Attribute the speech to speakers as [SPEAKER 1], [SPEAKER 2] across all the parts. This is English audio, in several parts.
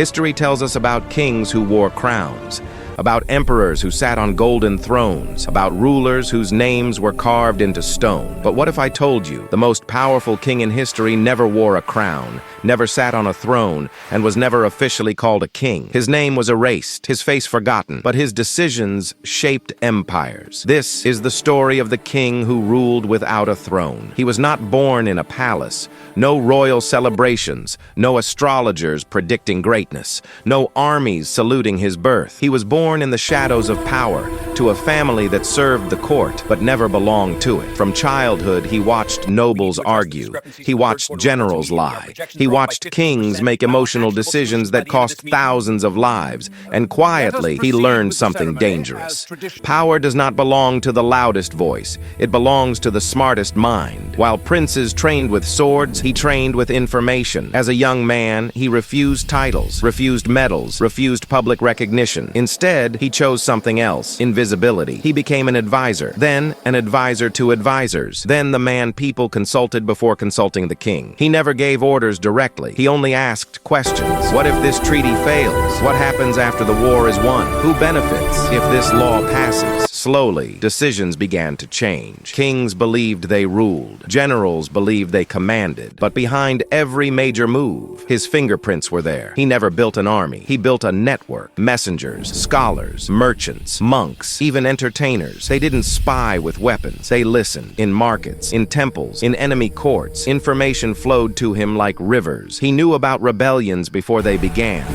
[SPEAKER 1] History tells us about kings who wore crowns, about emperors who sat on golden thrones, about rulers whose names were carved into stone. But what if I told you the most powerful king in history never wore a crown, never sat on a throne, and was never officially called a king? His name was erased, his face forgotten, but his decisions shaped empires. This is the story of the king who ruled without a throne. He was not born in a palace, no royal celebrations, no astrologers predicting greatness, no armies saluting his birth. He was born in the shadows of power, to a family that served the court but never belonged to it. From childhood, he watched nobles argue. He watched generals lie. He watched kings make emotional decisions that cost thousands of lives. And quietly, he learned something dangerous. Power does not belong to the loudest voice. It belongs to the smartest mind. While princes trained with swords, he trained with information. As a young man, he refused titles, refused medals, refused public recognition. Instead, he chose something else: invisibility. He became an advisor, then an advisor to advisors, then the man people consulted before consulting the king. He never gave orders directly. He only asked questions. What if this treaty fails? What happens after the war is won? Who benefits if this law passes? Slowly, decisions began to change. Kings believed they ruled. Generals believed they commanded. But behind every major move, his fingerprints were there. He never built an army. He built a network. Messengers, scholars, merchants, monks, even entertainers. They didn't spy with weapons. They listened. In markets, in temples, in enemy courts, information flowed to him like rivers. He knew about rebellions before they began.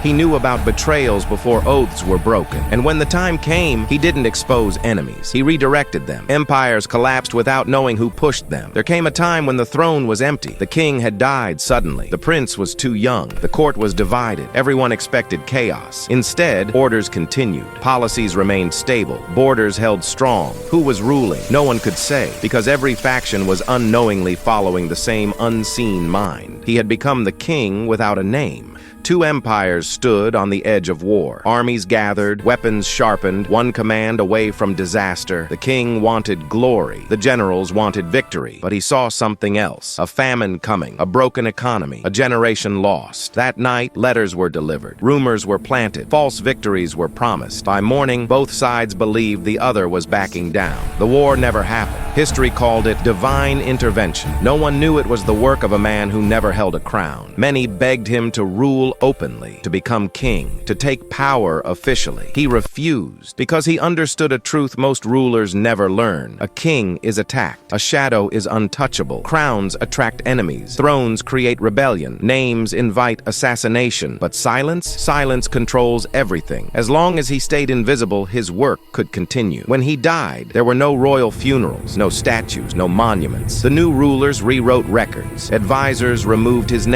[SPEAKER 1] He knew about betrayals before oaths were broken. And when the time came, he didn't expose enemies. He redirected them. Empires collapsed without knowing who pushed them. There came a time when the throne was empty. The king had died suddenly. The prince was too young. The court was divided. Everyone expected chaos. Instead, orders continued. Policies remained stable. Borders held strong. Who was ruling? No one could say, because every faction was unknowingly following the same unseen mind. He had become the king without a name. Two empires stood on the edge of war. Armies gathered, weapons sharpened, one command away from disaster. The king wanted glory. The generals wanted victory. But he saw something else. A famine coming, a broken economy, a generation lost. That night, letters were delivered. Rumors were planted. False victories were promised. By morning, both sides believed the other was backing down. The war never happened. History called it divine intervention. No one knew it was the work of a man who never held a crown. Many begged him to rule openly, to become king, to take power officially. He refused because he understood a truth most rulers never learn. A king is attacked. A shadow is untouchable. Crowns attract enemies. Thrones create rebellion. Names invite assassination. But silence controls everything. As long as he stayed invisible, his work could continue. When he died, there were no royal funerals, no statues, no monuments. The new rulers rewrote records. Advisors removed his name.